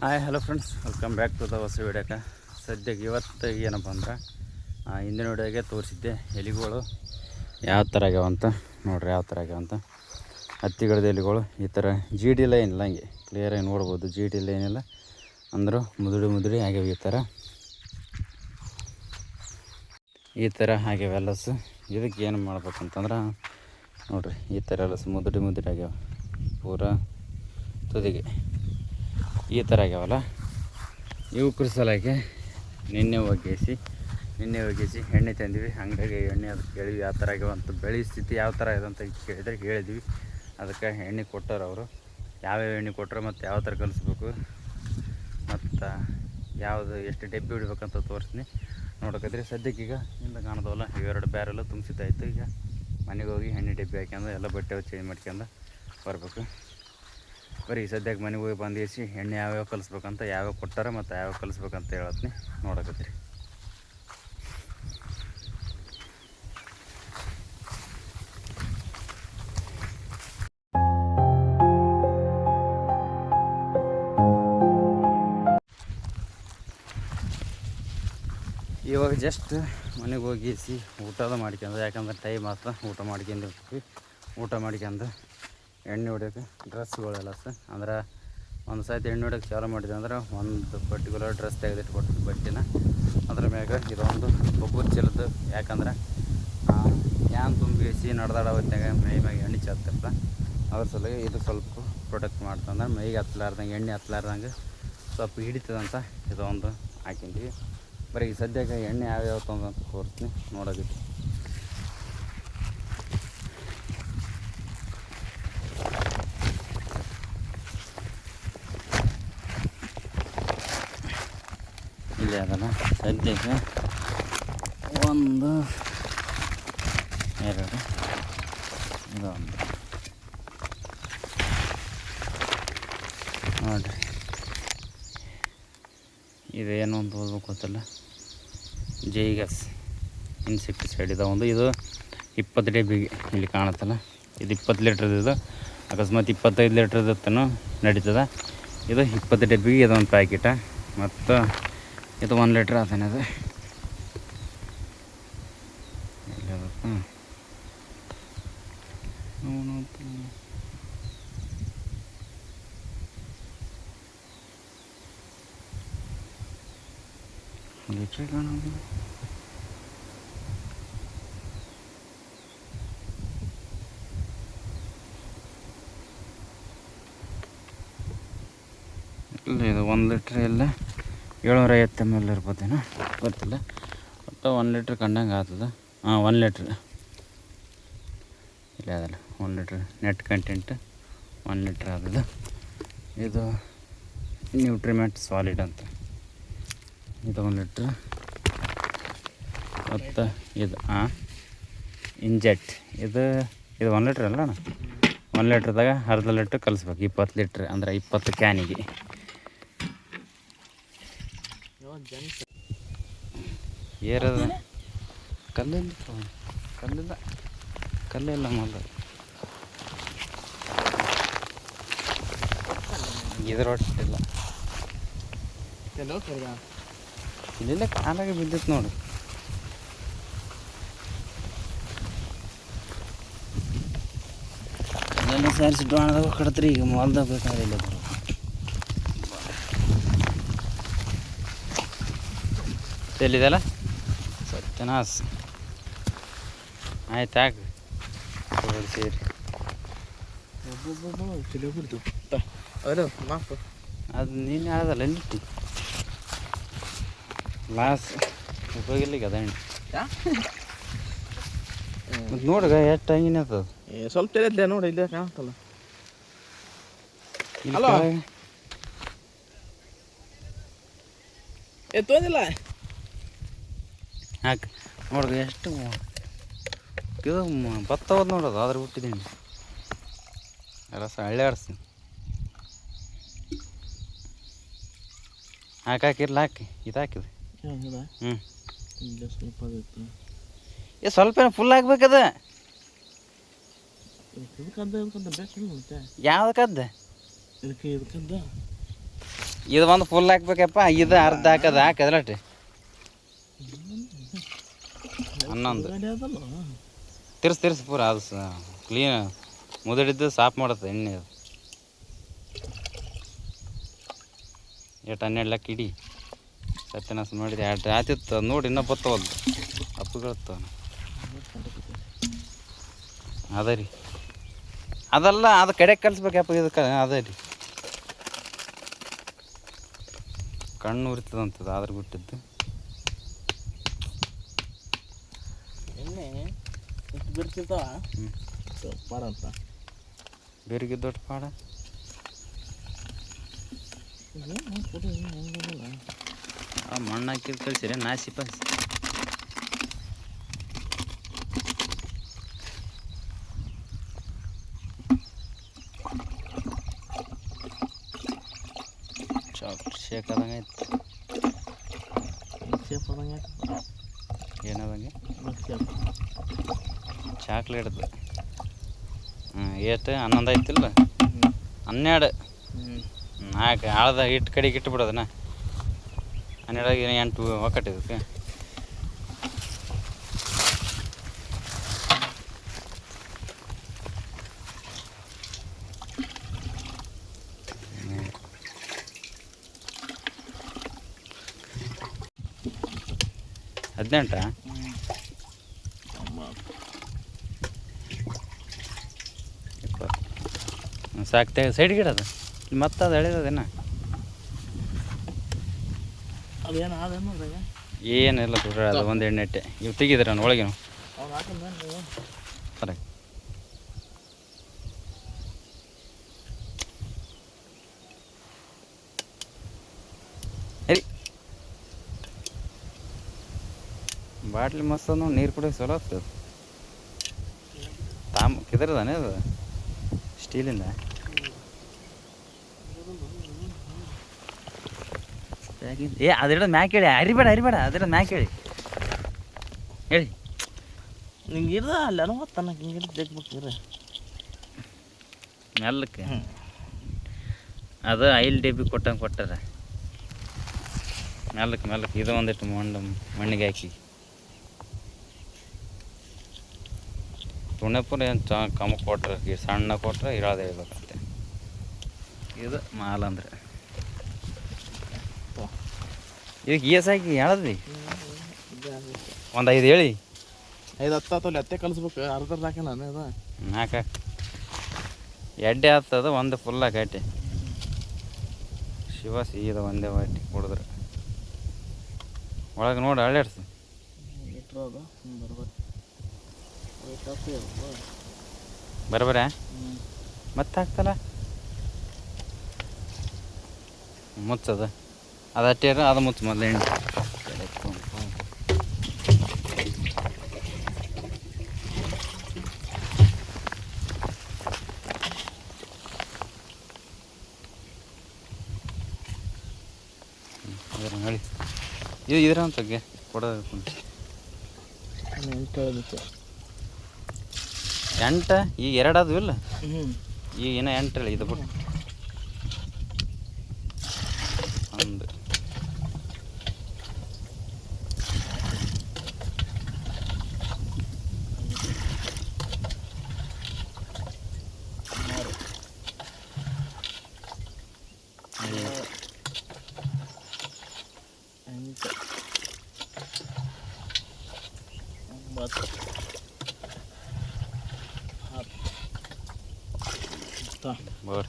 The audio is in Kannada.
Hi hello friends, welcome back to the ಹೊಸ ವಿಡಿಯೋಕ್ಕೆ. ಸದ್ಯಕ್ಕೆ ಇವತ್ತು ಏನಪ್ಪ ಅಂದ್ರೆ ಹಿಂದಿನ ವಿಡಿಯೋಗೆ ತೋರಿಸಿದ್ದೆ ಎಲಿಗಳು ಯಾವ ಥರ ಆಗ್ಯಾವಂತ. ನೋಡ್ರಿ ಯಾವ ಥರ ಆಗ್ಯಾವಂತ ಹತ್ತಿ ಗಿಡದ ಎಲಿಗಳು. ಈ ಥರ ಜಿ ಡಿ ಲೈನ್ ಇಲ್ಲ, ಹಂಗೆ ಕ್ಲಿಯರಾಗಿ ನೋಡ್ಬೋದು. ಜಿ ಡಿ ಲೈನ್ ಇಲ್ಲ ಅಂದರೂ ಮುದುಡಿ ಆಗ್ಯಾವ. ಈ ಥರ ಆಗ್ಯಾವ ಎಲ್ಲಸು. ಇದಕ್ಕೆ ಏನು ಮಾಡ್ಬೇಕಂತಂದ್ರೆ ನೋಡಿರಿ, ಈ ಥರ ಎಲ್ಲಸು ಮುದುಡಿ ಆಗ್ಯಾವ ಪೂರಾ ತುದಿಗೆ. ಈ ಥರ ಆಗ್ಯಾವಲ್ಲ, ಇವು ಸಲಕ್ಕೆ ನಿನ್ನೆ ಒಗ್ಗಿಸಿ ಎಣ್ಣೆ ತಂದಿವಿ ಅಂಗಡಿಗೆ. ಎಣ್ಣೆ ಅದಕ್ಕೆ ಕೇಳಿವಿ ಯಾವ ಥರ ಆಗ್ಯಾವ ಅಂತ, ಬೆಳೆ ಸ್ಥಿತಿ ಯಾವ ಥರ ಇದೆ ಅಂತ ಕೇಳಿದ್ರೆ ಹೇಳಿದ್ವಿ. ಅದಕ್ಕೆ ಎಣ್ಣೆ ಕೊಟ್ಟರು ಅವರು. ಯಾವ್ಯಾವ ಎಣ್ಣೆ ಕೊಟ್ಟರು ಮತ್ತು ಯಾವ ಥರ ಕಲಿಸ್ಬೇಕು ಮತ್ತು ಯಾವುದು ಎಷ್ಟು ಡಬ್ಬಿ ಬಿಡ್ಬೇಕಂತ ತೋರಿಸ್ತೀನಿ. ನೋಡೋಕದ್ರಿ ಸದ್ಯಕ್ಕೆ ಈಗ ಹಿಂದೆ ಕಾಣೋದವಲ್ಲ, ಇವೆರಡು ಬ್ಯಾರೆಲ್ಲ ತುಂಬಿಸಿದ್ದಾಯ್ತು. ಈಗ ಮನೆಗೆ ಹೋಗಿ ಎಣ್ಣೆ ಡಬ್ಬಿ ಹಾಕ್ಯಂದು ಎಲ್ಲ ಬಟ್ಟೆ ಚೇಂಜ್ ಮಾಡ್ಕೊಂಡು ಬರಬೇಕು. ಬರೀ ಸದ್ಯಕ್ಕೆ ಮನೆಗೆ ಹೋಗಿ ಬಂದಿಸಿ ಎಣ್ಣೆ ಯಾವ್ಯಾವ ಕಲಿಸ್ಬೇಕಂತ, ಯಾವ್ಯಾವ ಕೊಟ್ಟಾರ ಮತ್ತು ಯಾವ್ಯಾವ ಕಲಿಸ್ಬೇಕಂತ ಹೇಳತ್ತೀನಿ. ನೋಡಕತ್ತೀರಿ. ಇವಾಗ ಜಸ್ಟ್ ಮನೆಗೆ ಹೋಗಿಸಿ ಊಟದ ಮಾಡ್ಕೊಂಡು, ಯಾಕಂದ್ರೆ ಟೈಮ್ ಆತ ಊಟ ಮಾಡ್ಕೊಂಡಿರ್ತೀವಿ. ಊಟ ಮಾಡ್ಕೊಂಡು ಎಣ್ಣೆ ಹೊಡ್ಯೋಕೆ ಡ್ರೆಸ್ಗಳೆಲ್ಲ ಅಂದ್ರೆ ಒಂದು ಸಾಯ್ತು ಎಣ್ಣೆ ಹೊಡ್ಯೋಕೆ ಚಾಲು ಮಾಡಿದ್ವಿ ಅಂದ್ರೆ ಒಂದು ಪರ್ಟಿಕ್ಯುಲರ್ ಡ್ರೆಸ್ ತೆಗೆದಿಟ್ಕೊಟ್ಟು ಬಟ್ಟೆನ ಅದ್ರ ಮ್ಯಾಗ ಇದೊಂದು ಗೊಬ್ಬರ ಚೆಲ್ಲದು. ಯಾಕಂದ್ರೆ ಏನ್ ತುಂಬಿಸಿ ನಡೆದಾಡ ಹೊತ್ನಾಗ ಮೈ ಮ್ಯಾಗ ಎಣ್ಣೆ ಚೆಲ್ತಿರ್ತ. ಅದ್ರ ಸಲುವಾಗಿ ಇದು ಸ್ವಲ್ಪ ಪ್ರೊಟೆಕ್ಟ್ ಮಾಡ್ತಂದ್ರೆ ಮೈಗೆ ಹತ್ತಲಾರ್ದಂಗೆ, ಎಣ್ಣೆ ಹತ್ತಲಾರ್ದಂಗೆ ಸ್ವಲ್ಪ ಹಿಡಿತದಂತ ಇದೊಂದು ಹಾಕಿದ್ದೀವಿ. ಬರೀ ಈ ಸದ್ಯಕ್ಕೆ ಎಣ್ಣೆ ಯಾವ್ಯಾವ ತಂದಂತ ತೋರಿಸ್ತೀನಿ. ನೋಡೋದಿತ್ತು ಇಲ್ಲಿ ಅದಲ್ಲ. ಸದ್ಯಕ್ಕೆ 1 2 ಇದೊಂದು ನೋಡಿರಿ. ಇದೇನು ಅಂತ ಓದ್ಬೇಕು ಗೊತ್ತಿಲ್ಲ. ಜೈಗಸ್ ಇನ್ಸೆಕ್ಟಿಸೈಡ್ ಇದೊಂದು. ಇದು 20 ಡಬ್ಬಿಗೆ ಇಲ್ಲಿ ಕಾಣುತ್ತಲ್ಲ, ಇದು 20 ಲೀಟ್ರದ್ದು. ಅಕಸ್ಮಾತ್ 25 ಲೀಟ್ರದತ್ತೂ ನಡೀತದೆ. ಇದು 20 ಡಬ್ಬಿಗೆ ಇದೊಂದು ಪ್ಯಾಕೆಟ. ಮತ್ತು ಇದು 1 ಲೀಟ್ರ್ ಆತನೇ. ಅದು ಲೀಟ್ರ್ ಕಾಣೋದು. ಇಲ್ಲ, ಇದು 1 ಲೀಟ್ರ್ ಇಲ್ಲ, 750 ml ಇರ್ಬೋದೇನೋ ಗೊತ್ತಿಲ್ಲ. ಒಟ್ಟು 1 ಲೀಟ್ರ್ ಕಂಡಂಗೆ ಆಗ್ತದೆ. 1 ಲೀಟ್ರ್ ಇಲ್ಲ ಅದಲ್ಲ, 1 ಲೀಟ್ರ್ ನೆಟ್ ಕಂಟೆಂಟ್ 1 ಲೀಟ್ರ್ ಆಗ್ತದೆ. ಇದು ನ್ಯೂಟ್ರಿಮೆಂಟ್ ಸಾಲಿಡ್ ಅಂತ, ಇದು 1 ಲೀಟ್ರ್. ಮತ್ತು ಇದು ಇಂಜೆಕ್ಟ್ ಇದು 1 ಲೀಟ್ರ್ ಅಲ್ಲ ಅಣ್ಣ. 1 ಲೀಟ್ರ್ದಾಗ ಅರ್ಧ ಲೀಟ್ರ್ ಕಲಿಸ್ಬೇಕು. 20 ಲೀಟ್ರ್ ಅಂದರೆ 20 ಕ್ಯಾನಿಗೆ. ಏರದ ಕಲ್ಲಿಲ್ಲ ಮೊದಲು ಇದ್ರ ಒಟ್ಟಿಲ್ಲ. ಇಲ್ಲೆಲ್ಲ ಕಾಲಾಗಿ ಬಿದ್ದಿತ್ತು ನೋಡಿ. ಇದೆಲ್ಲ ಸಾರಿಸಿ ಡೋಣದಾಗ ಕಡತ್ರಿ. ಈಗ ಮೊಲ್ದಾಗ ಬೇಕಾದ್ರೆ ಇಲ್ಲ ಬರೋ ತೆಲ್ಲಿದಲ್ಲ ಸತ್ಯನಾಸ್. ಆಯ್ತು ಹಾಕಿ ಸೇರಿ. ಅದು ನೀನು ಹೇಳೋದಲ್ಲ ನಿಟ್ಟು ಲಾಸ್ ಉಪಯೋಗಿಲ್ಲ ಈಗ ಅದ ಎಣ್ಣೆ. ಮತ್ತು ನೋಡ್ಗ ಎಷ್ಟು ಹಂಗಿನ ಆಗ್ತದೆ. ಸ್ವಲ್ಪ ತಿಳಿದ್ಲೆ ನೋಡಿ, ಇಲ್ಲೇ ಕಾಣುತ್ತಲ್ಲ. ತೊಂದಿಲ್ಲ ಹಾಕಿ ನೋಡ್ರಿ ಎಷ್ಟು ಇದು ಭತ್ತ ಹೋದ್ ನೋಡೋದು. ಆದ್ರೆ ಹುಟ್ಟಿದ್ದೀನಿ ಎಲ್ಲ ಹಳ್ಳಿ ಆಡಿಸ್ತೀನಿ. ಹಾಕಿರ್ಲ ಹಾಕಿ ಇದು ಹಾಕಿದೆ. ಸ್ವಲ್ಪ ಫುಲ್ ಆಗ್ಬೇಕದ. ಯಾವ್ದಕ್ಕದ್ದ ಇದು ಒಂದು ಫುಲ್ ಹಾಕ್ಬೇಕಪ್ಪ, ಇದು ಅರ್ಧ ಹಾಕದಲಟ್ಟಿ 11 ತಿರ್ಸಿ ಪೂರ ಅದು ಕ್ಲೀನ್ ಮುದುಡಿದ್ದು ಸಾಫ್ ಮಾಡುತ್ತೆ ಎಣ್ಣೆ ಅದು. ಎಷ್ಟು 12 ಲಕ್ಕ ಇಡಿ ಸತ್ಯನಾಶ ಮಾಡಿದೆ 2 ಆತಿತ್ತು ನೋಡಿ, ಇನ್ನೂ ಬತ್ತವಲ್ದು ಅಪ್ಪುಗಳತ್ತ ಅದ ರೀ. ಅದಲ್ಲ, ಅದು ಕಡೆ ಕಲಿಸ್ಬೇಕಪ್ಪ, ಇದಕ್ಕೆ ಅದ ರೀ ಕಣ್ಣು ಉರಿತದಂತದ ಆದ್ರೆ ಬಿಟ್ಟಿದ್ದು ಎಣ್ಣೆ ಇಷ್ಟು ಬಿರ್ತಿರ್ತಾವ ಮಾಡಂತ ಬೇರಿಗೆ ದೊಡ್ಡ ಪಾಡ. ಆ ಮಣ್ಣು ಹಾಕಿದ್ ಕಳಿಸಿರಿ ನಾಸಿ ಪಾಸಿ. ಚಾಕ್ಲೇಟ್ ಶೇಕ್ ಆದಂಗೆ ಐತೆ. ಏನದಂಗೆ ಚಾಕ್ಲೇಟ್ದು ಎಷ್ಟು 11 ಐತಿಲ್ಲ, 12 4 ಆಳ್ದ ಹಿಟ್ಟು ಕಡೆಗೆ ಇಟ್ಟುಬಿಡೋದನ್ನ 12 8 ಒಕ್ಕಟ್ಟಿದ್ದಕ್ಕೆ. ಹದಿನೆಂಟ ಸಾಕ್ತೆ ಸೈಡ್ ಗಿಡದು ಮತ್ತೆ ಅದು ಎಳೆದದೇನ ಅದೇನು ಅದೇನು ಏನಿಲ್ಲ ಸುಡ್ರ, ಅದು ಒಂದು ಎಣ್ಣೆಟ್ಟೆ ಇವು ತೆಗಿದ್ರೆ ನಾನು ಒಳಗೆ ಸರಿ. ಸರಿ ಬಾಟ್ಲಿ ಮಸ್ತ್ ನೀರು ಕುಡಿಯೋಕೆ ಚಲೋ ಆಗ್ತದೆ. ಕಿದ್ರದಾನೆ ಅದು ಸ್ಟೀಲಿಂದ. ಅದಿಡ ಮ್ಯಾಕ್ ಹೇಳಿ, ಹರಿಬೇಡ ಅದಿಡ ಮ್ಯಾಕ್ ಹೇಳಿ ನಿಂಗೆ ಇರ್ದ ಅಲ್ಲ ತನಕ ಹಿಂಗೆ ತೆಗ್ಬೇಕ್ರಿ ಮೆಲ್ಲಕ್ಕೆ. ಅದು ಐಲ್ ಡಬ್ಬಿ ಕೊಟ್ಟಂಗೆ ಕೊಟ್ಟಾರ ಮೆಲ್ಲಕ್ಕೆ. ಇದು ಒಂದಿಟ್ಟು ಮಣ್ಣಿಗೆ ಹಾಕಿ ತುಣೆಪುರ ಏನು ಕಮ್ಮ ಕೊಟ್ರೆ ಸಣ್ಣ ಕೊಟ್ರೆ ಇರೋದೇ ಇರ್ಬೇಕಂತೆ. ಇದು ಮಾಲ್ ಅಂದ್ರೆ ಇದಕ್ಕೆ ಹಾಕಿ ಹೇಳದ್ರಿ ಒಂದು 5 ಹೇಳಿ 5 10 ಅತ್ತೆ ಕಲಿಸ್ಬೇಕು. ಅರ್ಧ ಹಾಕಿ ನಾನು ಅದು 4 ಎಡ್ಡೆ ಆಗ್ತದ, ಒಂದು ಫುಲ್ ಹಾಕಿ ಶಿವ ಸೀದ ಒಂದೇ ವಾಟಿ ಕುಡಿದ್ರೆ ಒಳಗೆ ನೋಡಿ ಅಳ್ಳಾಡ್ಸು ಇಟ್ಟರೋದು ಬರಬರ ಮತ್ತೆ ಹಾಕ್ತಲ್ಲ ಮುಚ್ಚದ ಅದು ಅಟ್ಟೇರ ಅದು ಮುಚ್ಚು ಮೊದಲು ಎಣ್ಣೆ ಹೇಳಿ. ಇದು ಇದ್ರ ಅಂತಗ್ಗೆ ಕೊಡೋದು 8 ಈಗ 2 ಅದು ಇಲ್ಲ, ಈಗ ಇನ್ನೂ 8 ಹೇಳಿ. ಇದು ಬಿಟ್ಟು ಒಂದು बर